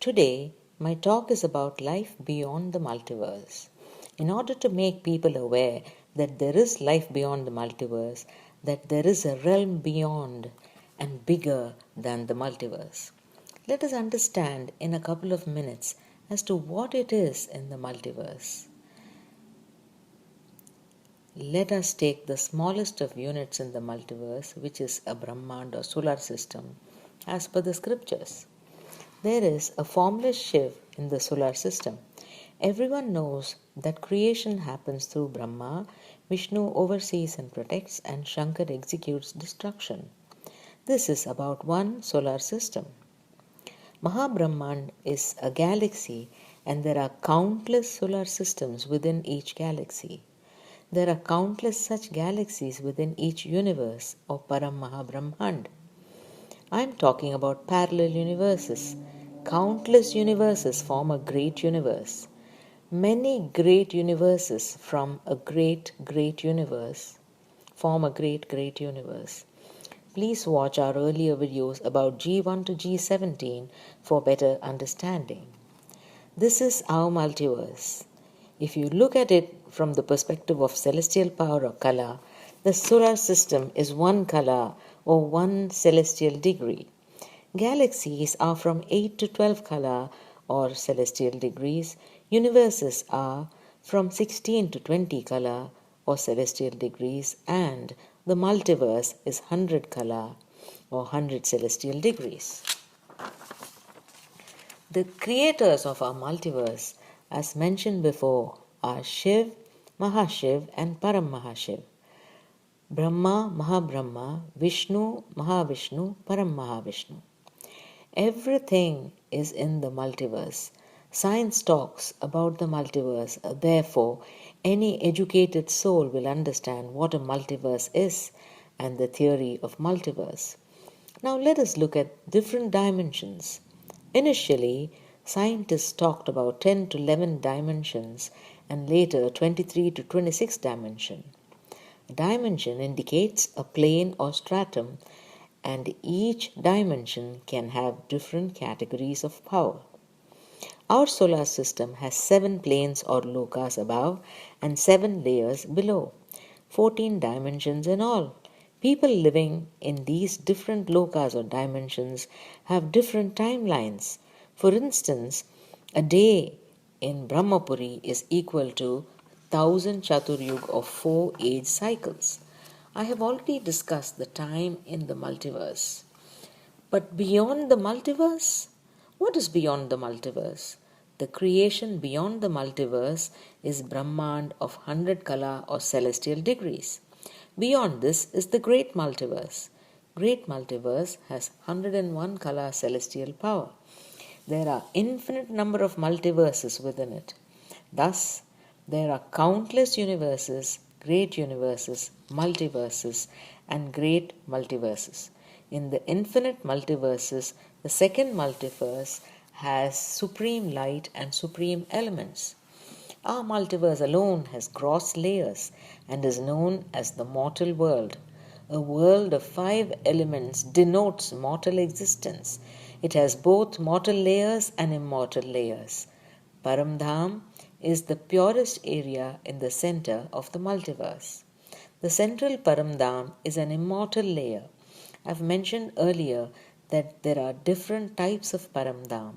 Today, my talk is about life beyond the multiverse. In order to make people aware that there is life beyond the multiverse, that there is a realm beyond and bigger than the multiverse, let us understand in a couple of minutes as to what it is in the multiverse. Let us take the smallest of units in the multiverse, which is a Brahmand or solar system, as per the scriptures. There is a formless Shiv in the solar system. Everyone knows that creation happens through Brahma, Vishnu oversees and protects, and Shankar executes destruction. This is about one solar system. Mahabrahmand is a galaxy, and there are countless solar systems within each galaxy. There are countless such galaxies within each universe or Param Mahabrahmand. I am talking about parallel universes. Countless universes form a great universe. Many great universes from a great universe form a great universe. Please watch our earlier videos about G1 to G17 for better understanding. This is our multiverse. If you look at it from the perspective of celestial power or kala, the solar system is one kala or one celestial degree. Galaxies are from 8 to 12 kala or celestial degrees. Universes are from 16 to 20 kala or celestial degrees, and the multiverse is 100 kala or 100 celestial degrees. The creators of our multiverse, as mentioned before, are Shiv, Mahashiv and Param Mahashiv. Brahma, Mahabrahma, Vishnu, Mahavishnu, Param Mahavishnu. Everything is in the multiverse. Science talks about the multiverse, therefore, any educated soul will understand what a multiverse is and the theory of multiverse. Now let us look at different dimensions. Initially, scientists talked about 10 to 11 dimensions and later 23 to 26 dimension. A dimension indicates a plane or stratum, and each dimension can have different categories of power. Our solar system has 7 planes or lokas above and 7 layers below, 14 dimensions in all. People living in these different lokas or dimensions have different timelines. For instance, a day in Brahmapuri is equal to 1000 Chaturyug of 4 age cycles. I have already discussed the time in the multiverse. But beyond the multiverse? What is beyond the multiverse? The creation beyond the multiverse is Brahmand of 100 kala or celestial degrees. Beyond this is the great multiverse. Great multiverse has 101 kala celestial power. There are infinite number of multiverses within it. Thus, there are countless universes, great universes, multiverses, and great multiverses. In the infinite multiverses, the second multiverse has supreme light and supreme elements. Our multiverse alone has gross layers and is known as the mortal world. A world of 5 elements denotes mortal existence. It has both mortal layers and immortal layers. Paramdham is the purest area in the center of the multiverse. The central Paramdham is an immortal layer. I've mentioned earlier that there are different types of Paramdham.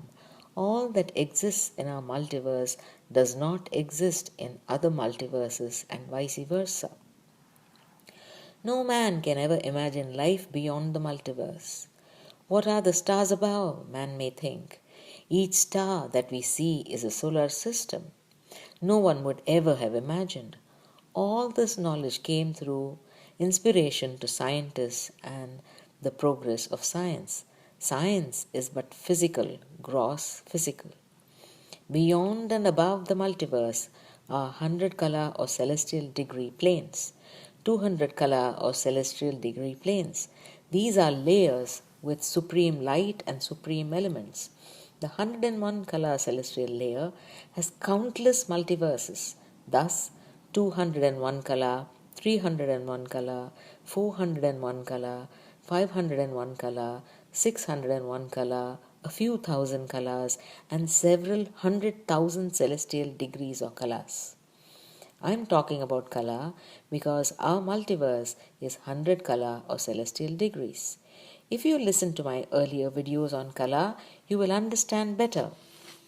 All that exists in our multiverse does not exist in other multiverses and vice versa. No man can ever imagine life beyond the multiverse. What are the stars above? Man may think. Each star that we see is a solar system. No one would ever have imagined. All this knowledge came through inspiration to scientists and the progress of science. Science is but physical, gross physical. Beyond and above the multiverse are 100 kala or celestial degree planes, 200 kala or celestial degree planes. These are layers with supreme light and supreme elements. The 101 kala celestial layer has countless multiverses. Thus, 201 kala, 301 kala, 401 kala, 501 kala, 601 kala, a few thousand kalas, and several 100,000 celestial degrees or kalas. I'm talking about kala because our multiverse is 100 kala or celestial degrees. If you listen to my earlier videos on kala, you will understand better.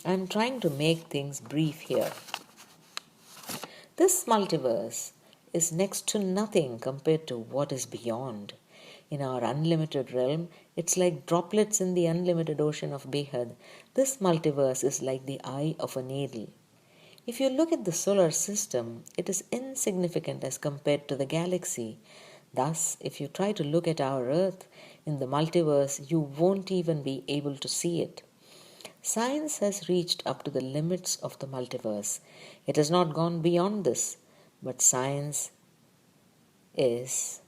I'm trying to make things brief here. This multiverse is next to nothing compared to what is beyond. In our unlimited realm, it's like droplets in the unlimited ocean of Behad. This multiverse is like the eye of a needle. If you look at the solar system, it is insignificant as compared to the galaxy. Thus, if you try to look at our Earth in the multiverse, you won't even be able to see it. Science has reached up to the limits of the multiverse. It has not gone beyond this, but science is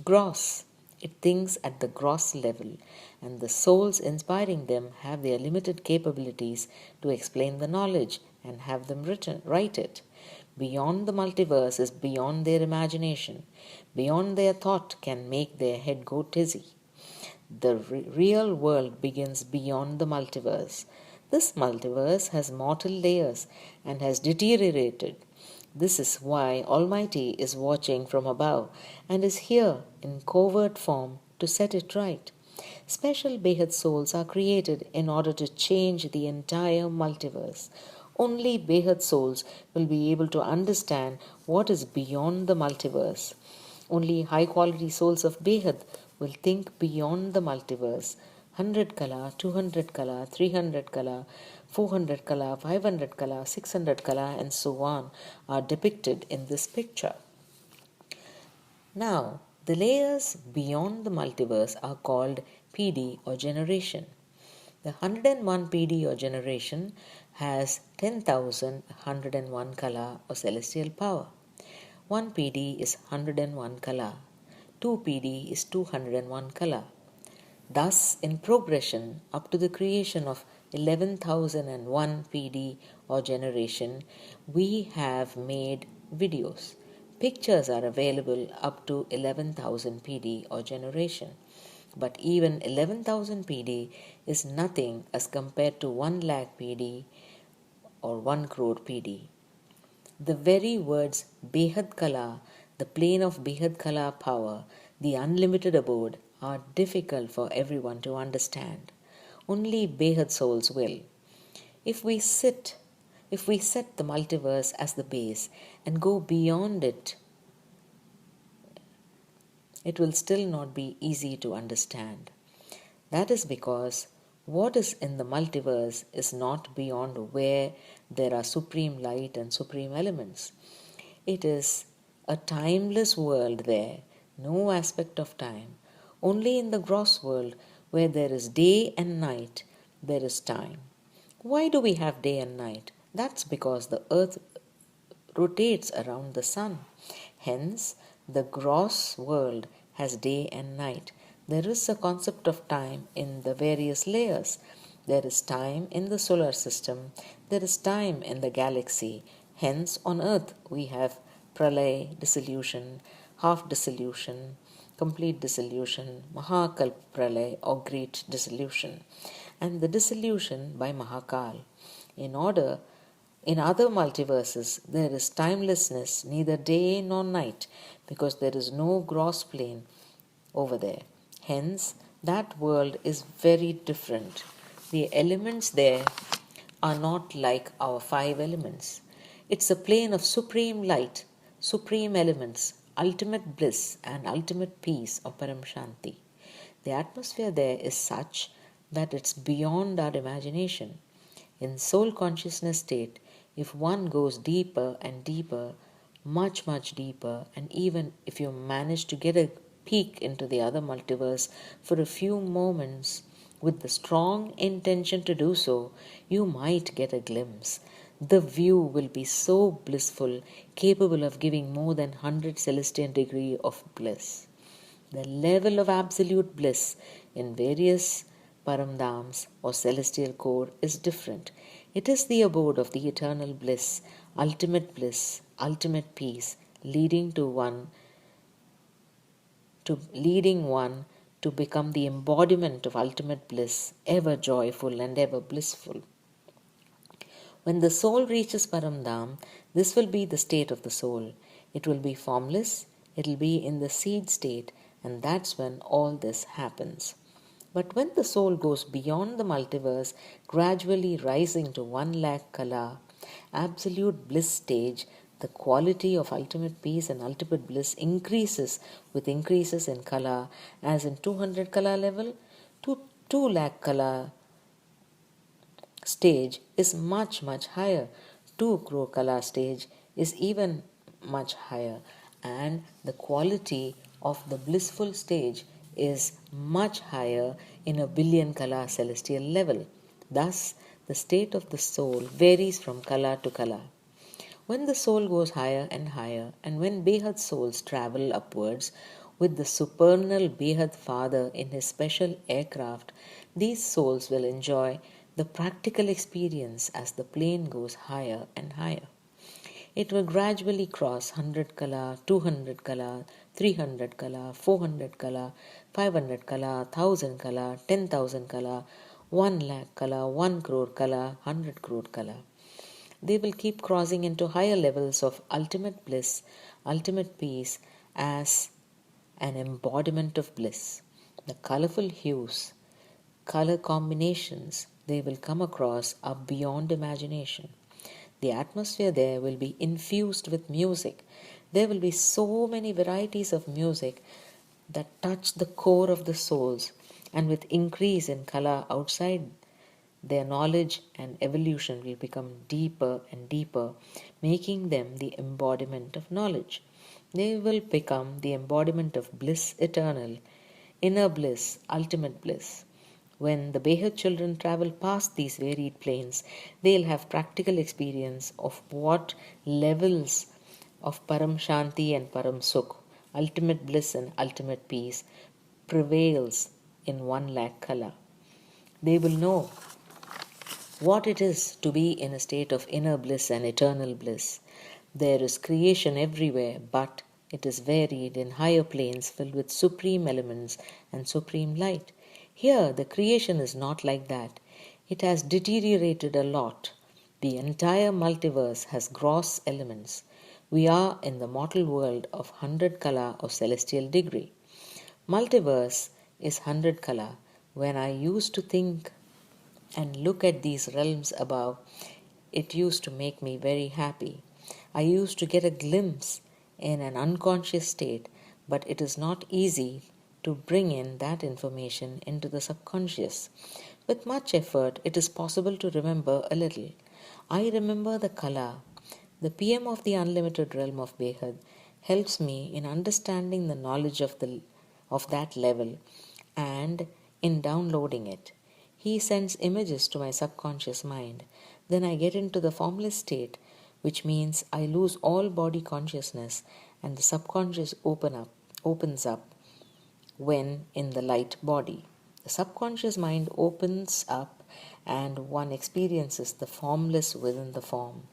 gross. It thinks at the gross level, and the souls inspiring them have their limited capabilities to explain the knowledge and have them write it. Beyond the multiverse is beyond their imagination. Beyond their thought can make their head go dizzy. The real world begins beyond the multiverse. This multiverse has mortal layers and has deteriorated. This is why Almighty is watching from above and is here in covert form to set it right. Special Behad souls are created in order to change the entire multiverse. Only Behad souls will be able to understand what is beyond the multiverse. Only high quality souls of Behad will think beyond the multiverse. 100 kala, 200 kala, 300 kala, 400 kala, 500 kala, 600 kala, and so on are depicted in this picture. Now, the layers beyond the multiverse are called PD or generation. The 101 PD or generation has 10,101 kala or celestial power. 1 PD is 101 kala. 2 PD is 201 kala. Thus, in progression up to the creation of 11,001 PD or generation, we have made videos. Pictures are available up to 11,000 PD or generation. But even 11,000 PD is nothing as compared to 1 lakh PD or 1 crore PD. The very words Behad Kala, the plane of Behad Kala power, the unlimited abode, are difficult for everyone to understand. Only Behad souls will. If we set the multiverse as the base and go beyond it, it will still not be easy to understand. That is because what is in the multiverse is not beyond where there are supreme light and supreme elements. It is a timeless world there, no aspect of time. Only in the gross world, where there is day and night, there is time. Why do we have day and night? That's because the earth rotates around the sun. Hence, the gross world has day and night. There is a concept of time in the various layers. There is time in the solar system. There is time in the galaxy. Hence, on earth, we have pralay, dissolution, half dissolution, complete dissolution, Mahakalp pralay or great dissolution, and the dissolution by Mahakal. In other multiverses, there is timelessness, neither day nor night, because there is no gross plane over there. Hence, that world is very different. The elements there are not like our 5 elements. It's a plane of supreme light, supreme elements, ultimate bliss and ultimate peace of Param Shanti. The atmosphere there is such that it's beyond our imagination. In soul consciousness state, if one goes deeper and deeper, much deeper, and even if you manage to get a peek into the other multiverse for a few moments with the strong intention to do so, you might get a glimpse. The view will be so blissful, capable of giving more than 100 celestial degree of bliss. The level of absolute bliss in various paramdhams or celestial core is different. It is the abode of the eternal bliss, ultimate peace, leading one to become the embodiment of ultimate bliss, ever joyful and ever blissful. When the soul reaches Paramdham, this will be the state of the soul. It will be formless, it will be in the seed state, and that's when all this happens. But when the soul goes beyond the multiverse, gradually rising to 1 lakh kala, absolute bliss stage, the quality of ultimate peace and ultimate bliss increases with increases in kala, as in 200 kala level to 2 lakh kala stage is much higher. 2 crore kala stage is even much higher, and the quality of the blissful stage is much higher in a billion kala celestial level. Thus, the state of the soul varies from kala to kala. When the soul goes higher and higher, and when Behad souls travel upwards with the supernal Behad Father in his special aircraft, these souls will enjoy the practical experience as the plane goes higher and higher. It will gradually cross 100 kala, 200 kala, 300 kala, 400 kala, 500 kala, 1000 kala, 10,000 kala, 1 lakh kala, 1 crore kala, 100 crore kala. They will keep crossing into higher levels of ultimate bliss, ultimate peace as an embodiment of bliss. The colorful hues, color combinations they will come across are beyond imagination. The atmosphere there will be infused with music. There will be so many varieties of music that touch the core of the souls, and with increase in color outside, their knowledge and evolution will become deeper and deeper, making them the embodiment of knowledge. They will become the embodiment of bliss eternal, inner bliss, ultimate bliss. When the Behad children travel past these varied planes, they'll have practical experience of what levels of Param Shanti and Param Sukh, ultimate bliss and ultimate peace, prevails in 1 lakh kala. They will know what it is to be in a state of inner bliss and eternal bliss. There is creation everywhere, but it is varied in higher planes filled with supreme elements and supreme light. Here, the creation is not like that. It has deteriorated a lot. The entire multiverse has gross elements. We are in the mortal world of 100 kala of celestial degree. Multiverse is 100 kala. When I used to think and look at these realms above, it used to make me very happy. I used to get a glimpse in an unconscious state, but it is not easy to bring in that information into the subconscious. With much effort, it is possible to remember a little. I remember the kala. The PM of the unlimited realm of Behad helps me in understanding the knowledge of that level and in downloading it. He sends images to my subconscious mind. Then I get into the formless state, which means I lose all body consciousness and the subconscious opens up when in the light body. The subconscious mind opens up and one experiences the formless within the form.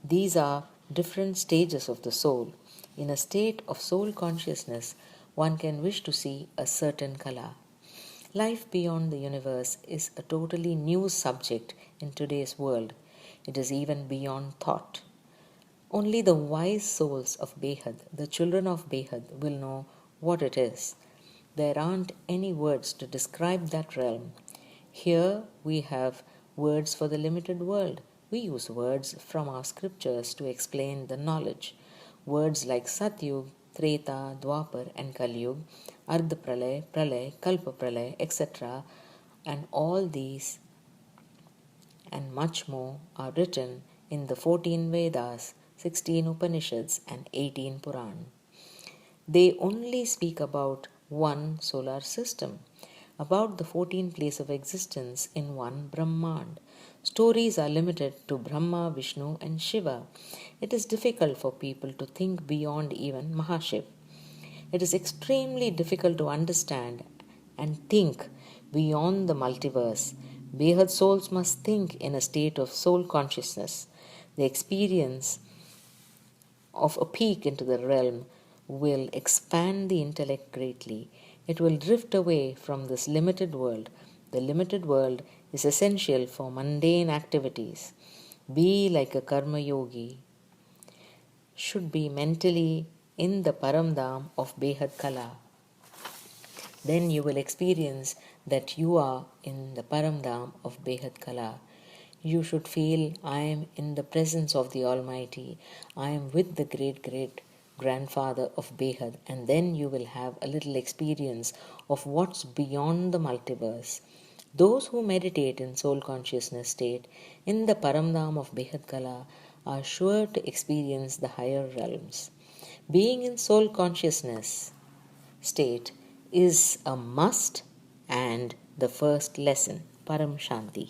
These are different stages of the soul. In a state of soul consciousness, one can wish to see a certain kala. Life beyond the universe is a totally new subject in today's world. It is even beyond thought. Only the wise souls of Behad, the children of Behad, will know what it is. There aren't any words to describe that realm. Here we have words for the limited world. We use words from our scriptures to explain the knowledge. Words like Satyug, Treta, Dwapar and Kalyug, Ardha Pralay, Pralay, Kalpa Pralay, etc. and all these and much more are written in the 14 Vedas, 16 Upanishads and 18 Puran. They only speak about one solar system, about the 14 places of existence in one Brahmand. Stories are limited to Brahma, Vishnu and Shiva. It is difficult for people to think beyond even Mahashiv. It is extremely difficult to understand and think beyond the multiverse. Behad souls must think in a state of soul consciousness. The experience of a peek into the realm will expand the intellect greatly. It will drift away from this limited world. The limited world is essential for mundane activities. Be like a karma yogi. Should be mentally in the Paramdam of Behad Kala. Then you will experience that you are in the Paramdam of Behad Kala. You should feel, I am in the presence of the Almighty. I am with the great grandfather of Behad. And then you will have a little experience of what's beyond the multiverse. Those who meditate in soul consciousness state in the Paramdam of Behad Kala are sure to experience the higher realms. Being in soul consciousness state is a must and the first lesson. Param Shanti.